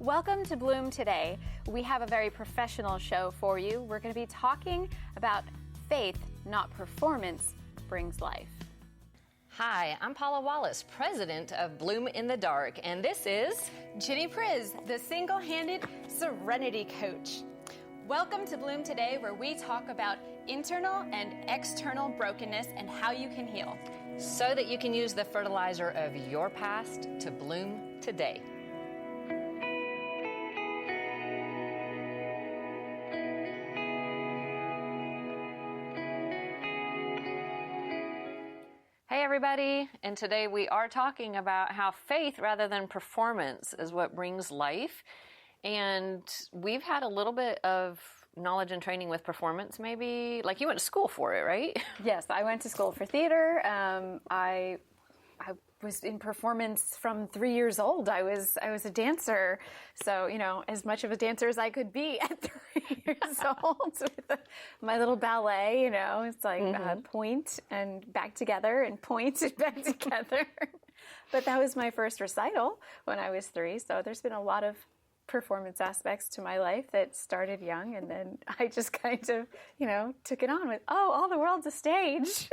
Welcome to Bloom Today. We have a very professional show for you. We're going to be talking about faith, not performance, brings life. Hi, I'm Paula Wallace, president of Bloom in the Dark, and this is Ginny Paula, the single-handed serenity coach. Welcome to Bloom Today, where we talk about internal and external brokenness and how you can heal, so that you can use the fertilizer of your past to bloom today. Hey everybody, and today we are talking about how faith rather than performance is what brings life. And we've had a little bit of knowledge and training with performance, maybe. Like you went to school for it, right? Yes, I went to school for theater. I was in performance from 3 years old. I was a dancer, so as much of a dancer as I could be at 3 years old with my little ballet. It's like point and back together and point and back together. But that was my first recital when I was 3. So there's been a lot of performance aspects to my life that started young, and then I just kind of, took it on with, all the world's a stage.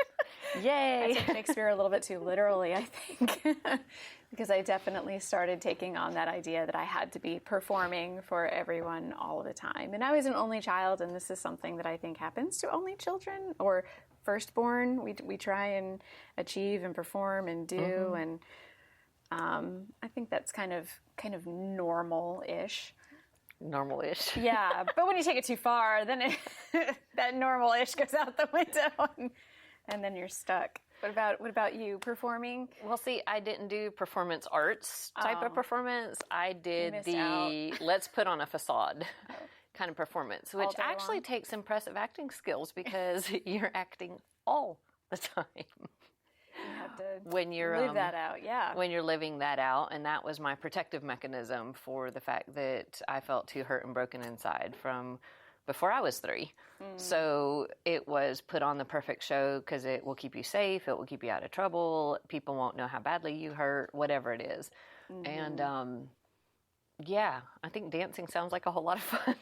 Yay! I took Shakespeare a little bit too literally, I think, because I definitely started taking on that idea that I had to be performing for everyone all the time. And I was an only child, and this is something that I think happens to only children or firstborn. We try and achieve and perform and do, and I think that's kind of normal-ish. Normal-ish. Yeah, but when you take it too far, then that normal-ish goes out the window, and then you're stuck. What about you, performing? Well, see, I didn't do performance arts type of performance. I did the let's put on a facade kind of perperformance, which actually takes impressive acting skills because you're acting all the time. You have to when you're live that out, yeah. When you're living that out, and that was my protective mechanism for the fact that I felt too hurt and broken inside from before I was 3. So it was put on the perfect show because it will keep you safe, it will keep you out of trouble, people won't know how badly you hurt, whatever it is. And I think dancing sounds like a whole lot of fun.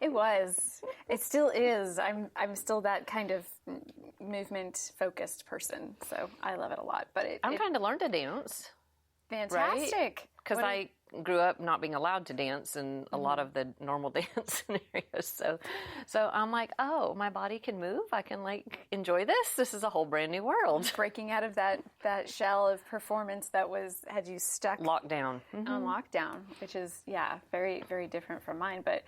It was. It still is. I'm still that kind of movement-focused person, so I love it a lot. But I'm trying to learn to dance. Fantastic. Because I grew up not being allowed to dance in a lot of the normal dance scenarios. So I'm like, my body can move. I can enjoy this. This is a whole brand new world. Breaking out of that shell of performance that had you stuck locked down on lockdown, which is very, very different from mine. But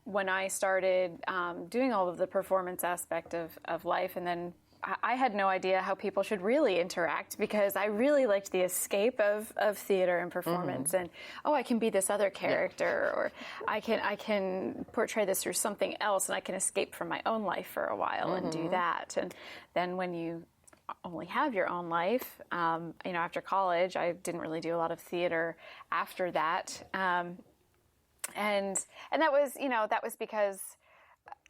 when I started doing all of the performance aspect of life, and then I had no idea how people should really interact, because I really liked the escape of theater and performance, and I can be this other character, or I can portray this through something else, and I can escape from my own life for a while and do that. And then when you only have your own life, after college, I didn't really do a lot of theater after that, and that was because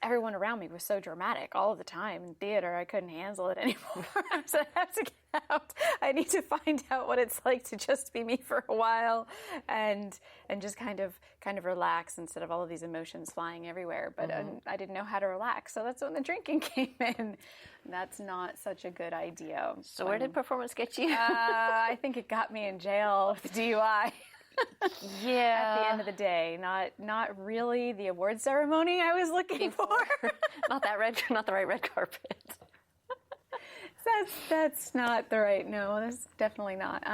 everyone around me was so dramatic all the time in theater. I couldn't handle it anymore. So I have to get out. I need to find out what it's like to just be me for a while and just kind of relax instead of all of these emotions flying everywhere. But I didn't know how to relax. So that's when the drinking came in. That's not such a good idea. So where did performance get you? I think it got me in jail with DUI. Yeah. At the end of the day, not really the award ceremony I was looking for. not the right red carpet. That's not the right. No, that's definitely not.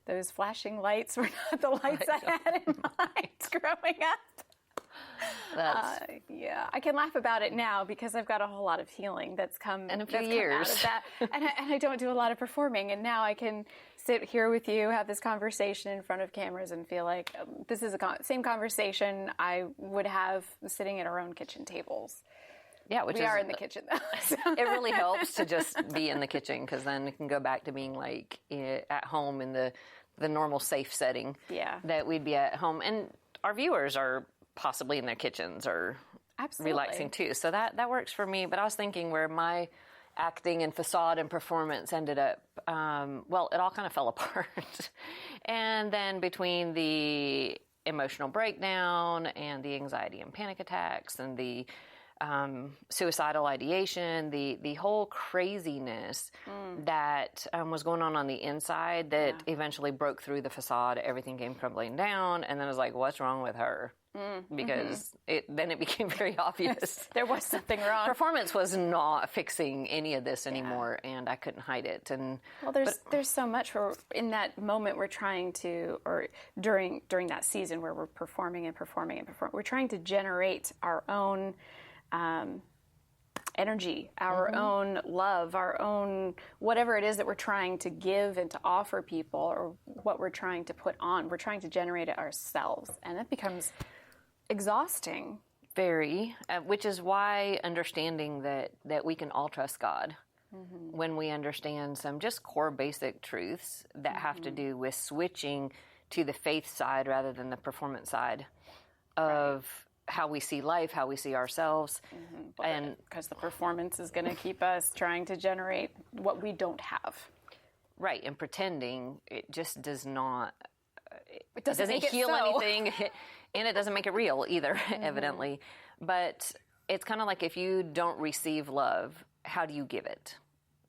Those flashing lights were not the lights I had in mind growing up. I can laugh about it now because I've got a whole lot of healing that's come in a few years. Out of that. and I don't do a lot of performing, and now I can sit here with you, have this conversation in front of cameras, and feel like this is the same conversation I would have sitting at our own kitchen tables. Yeah, we are in the kitchen though. So. It really helps to just be in the kitchen, because then it can go back to being at home in the normal safe setting. Yeah, that we'd be at home, and our viewers are possibly in their kitchens or Absolutely. relaxing too. So that works for me. But I was thinking where my acting and facade and performance ended up, well, it all kind of fell apart. And then between the emotional breakdown and the anxiety and panic attacks and the suicidal ideation, the whole craziness that was going on the inside that eventually broke through the facade, everything came crumbling down, and then I was like, what's wrong with her? Because then it became very obvious. There was something wrong. Performance was not fixing any of this anymore, and I couldn't hide it. And well, there's so much where in that moment we're trying to, or during that season where we're performing and performing and performing, we're trying to generate our own energy, our own love, our own whatever it is that we're trying to give and to offer people, or what we're trying to put on. We're trying to generate it ourselves, and that becomes exhausting. Very, which is why understanding that we can all trust God when we understand some just core basic truths that have to do with switching to the faith side rather than the performance side of how we see life, how we see ourselves. And because the performance is going to keep us trying to generate what we don't have. Right, and pretending, it just does not, it doesn't heal anything, and it doesn't make it real either, evidently. But it's kind of like if you don't receive love, how do you give it?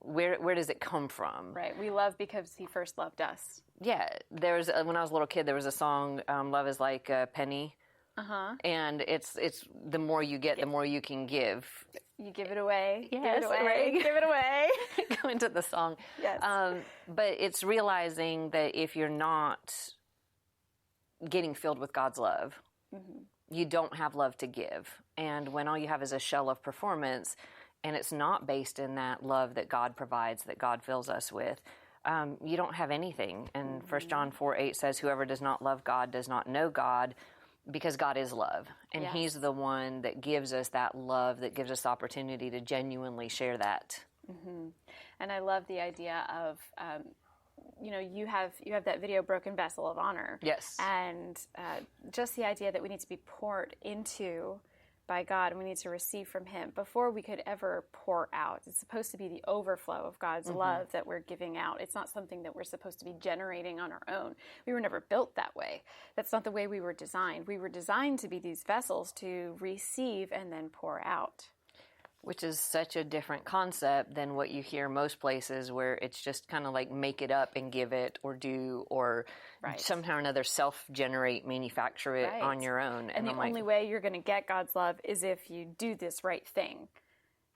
Where does it come from? Right, we love because he first loved us. Yeah, there's when I was a little kid, there was a song, Love is Like a Penny. And it's the more you get, the more you can give. You give it away. Yes, give it away. right. Give it away. Go into the song. Yes. But it's realizing that if you're not getting filled with God's love, you don't have love to give. And when all you have is a shell of performance, and it's not based in that love that God provides, that God fills us with, you don't have anything. And 1 John 4:8 says, whoever does not love God does not know God, because God is love, and He's the one that gives us that love, that gives us the opportunity to genuinely share that. And I love the idea of, you have that video, Broken Vessel of Honor. Yes. And just the idea that we need to be poured into by God, and we need to receive from Him before we could ever pour out. It's supposed to be the overflow of God's love that we're giving out. It's not something that we're supposed to be generating on our own. We were never built that way. That's not the way we were designed. We were designed to be these vessels to receive and then pour out. Which is such a different concept than what you hear most places, where it's just kind of like make it up and give it, or do, or somehow or another self-generate, manufacture it on your own. And the only way you're going to get God's love is if you do this right thing.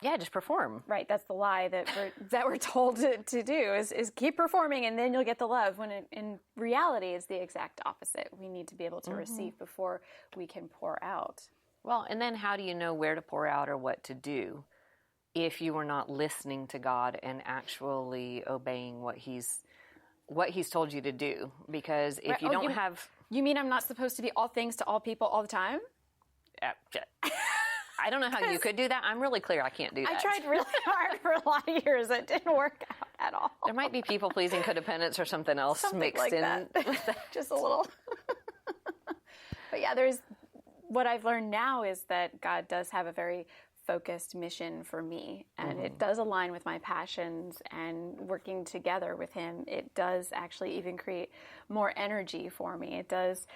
Yeah, just perform. Right, that's the lie that we're told to do, is keep performing and then you'll get the love, when in reality it's the exact opposite. We need to be able to receive before we can pour out. Well, and then how do you know where to pour out or what to do if you are not listening to God and actually obeying what He's told you to do? Because if you don't have... You mean I'm not supposed to be all things to all people all the time? I don't know how you could do that. I'm really clear I can't do that. I tried really hard for a lot of years. It didn't work out at all. There might be people-pleasing codependence or something else mixed like in. That. Just a little. But yeah, what I've learned now is that God does have a very focused mission for me, and it does align with my passions, and working together with Him, it does actually even create more energy for me. It does,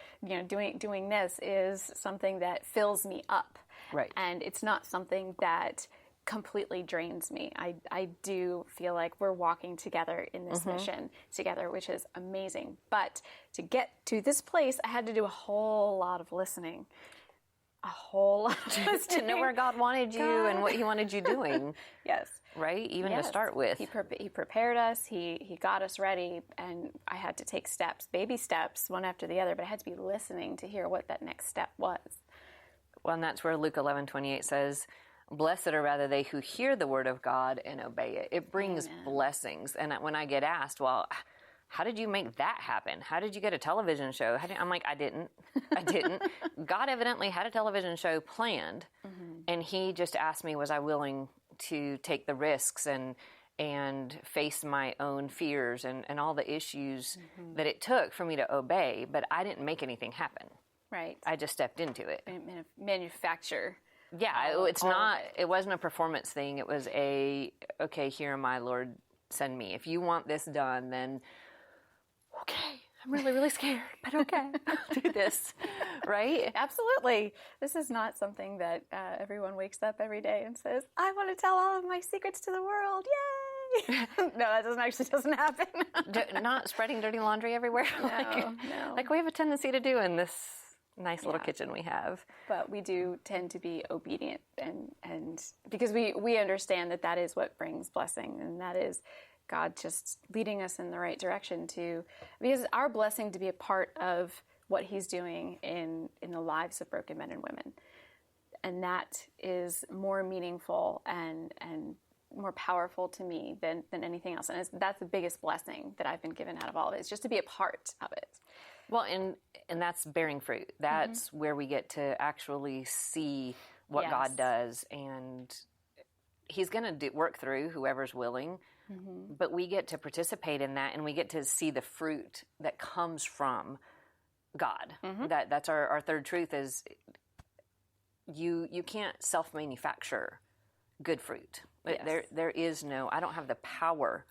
doing this is something that fills me up. Right. And it's not something that completely drains me. I do feel like we're walking together in this mission together, which is amazing. But to get to this place, I had to do a whole lot of listening. A whole lot of listening. To know where God wanted you and what He wanted you doing. Yes. Right? Even to start with. He prepared us. He got us ready, and I had to take steps, baby steps, one after the other, but I had to be listening to hear what that next step was. Well, and that's where Luke 11:28 says, blessed are rather they who hear the word of God and obey it. It brings blessings. And when I get asked, well, how did you make that happen? How did you get a television show? I'm like, I didn't. God evidently had a television show planned, and He just asked me, was I willing to take the risks and face my own fears and all the issues that it took for me to obey, but I didn't make anything happen. Right. I just stepped into it. Manufacture Yeah, it wasn't a performance thing. It was okay, here am I, Lord, send me. If you want this done, then okay, I'm really, really scared, but okay, I'll do this, right? Absolutely. This is not something that everyone wakes up every day and says, I want to tell all of my secrets to the world. Yay! No, that doesn't happen. Not spreading dirty laundry everywhere. No. Like we have a tendency to do in this nice little kitchen we have. But we do tend to be obedient and because we understand that is what brings blessing, and that is God just leading us in the right direction because our blessing to be a part of what he's doing in the lives of broken men and women. And that is more meaningful and more powerful to me than anything else. And that's the biggest blessing that I've been given out of all of it, is just to be a part of it. Well, and that's bearing fruit. That's where we get to actually see what God does. And he's going to work through whoever's willing. But we get to participate in that, and we get to see the fruit that comes from God. That's our third truth is you can't self-manufacture good fruit. Yes. There is no, I don't have the power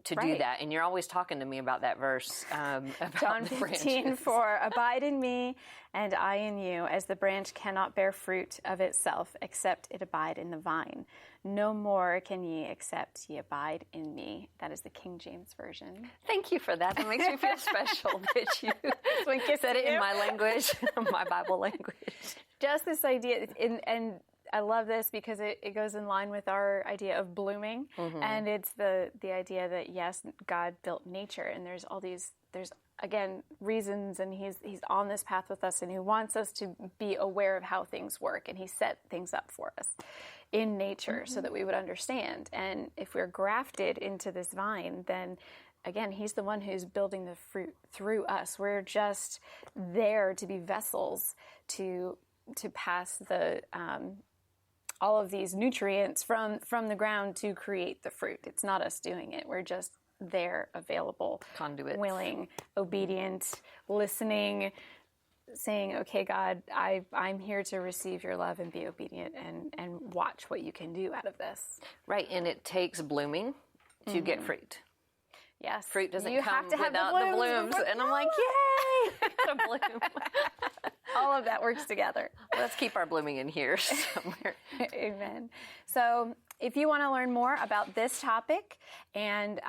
to do that. And you're always talking to me about that verse. About John 15, for abide in me and I in you, as the branch cannot bear fruit of itself, except it abide in the vine. No more can ye except ye abide in me. That is the King James Version. Thank you for that. That makes me feel special that you said it in my language, my Bible language. Just this idea, and I love this because it goes in line with our idea of blooming, and it's the idea that yes, God built nature, and there's again reasons, and he's on this path with us, and he wants us to be aware of how things work, and he set things up for us in nature so that we would understand. And if we're grafted into this vine, then again, he's the one who's building the fruit through us. We're just there to be vessels to pass the all of these nutrients from the ground to create the fruit. It's not us doing it. We're just there, available, conduits, willing, obedient, listening, saying, okay, God, I'm here to receive your love and be obedient and watch what you can do out of this. Right, and it takes blooming to get fruit. Yes. Fruit doesn't come without the blooms. And I'm like, yay! A bloom. All of that works together. Let's keep our blooming in here somewhere. Amen. So if you want to learn more about this topic and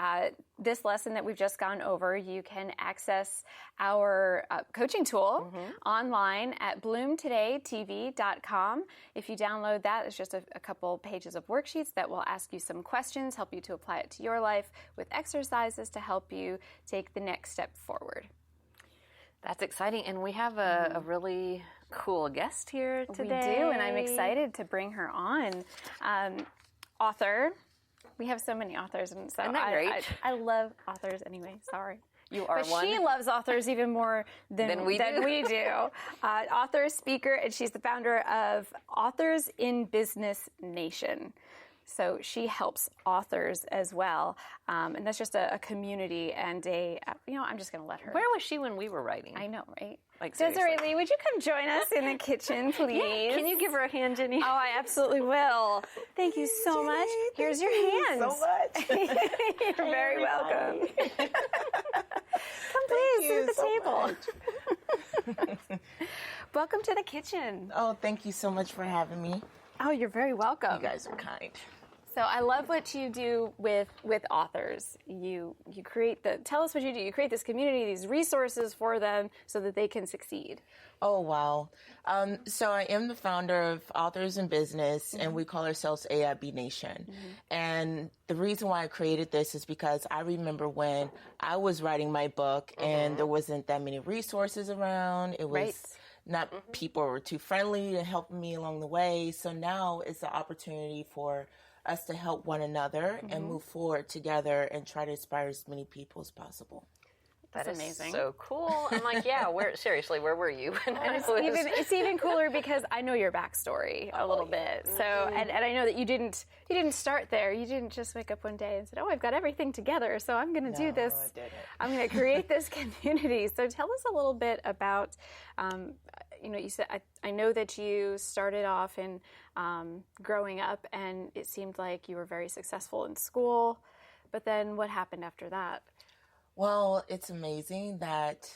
this lesson that we've just gone over, you can access our coaching tool online at bloomtodaytv.com. If you download that, it's just a couple pages of worksheets that will ask you some questions, help you to apply it to your life with exercises to help you take the next step forward. That's exciting, and we have a really cool guest here today. We do, and I'm excited to bring her on. Author. We have so many authors, and so Isn't that great? I love authors anyway. Sorry. You are but one. She loves authors even more than we do. Author, speaker, and she's the founder of Authors in Business Nation. So she helps authors as well, and that's just a community and I'm just going to let her. Where was she when we were writing? I know, right? Like Desiree Lee, would you come join us in the kitchen, please? Yeah. Can you give her a hand, Ginny? Oh, I absolutely will. Thank you so much. Here's your hands. So much. You're very welcome. Come please, sit at the table. Welcome to the kitchen. Oh, thank you so much for having me. Oh, you're very welcome. You guys are kind. So I love what you do with authors. You tell us what you do. You create this community, these resources for them so that they can succeed. Oh, wow. So I am the founder of Authors in Business, and we call ourselves AIB Nation. And the reason why I created this is because I remember when I was writing my book and there wasn't that many resources around. It was not people were too friendly and helping me along the way. So now it's an opportunity for us to help one another and move forward together and try to inspire as many people as possible. That is amazing. so cool. I'm like, yeah, where were you? When And it's even cooler because I know your backstory a little bit. So, and I know that you didn't start there. You didn't just wake up one day and said, "Oh, I've got everything together, so I'm going to do this. I didn't. I'm going to create this community." So, tell us a little bit about. You said I know that you started off in growing up, and it seemed like you were very successful in school. But then, what happened after that? Well, it's amazing that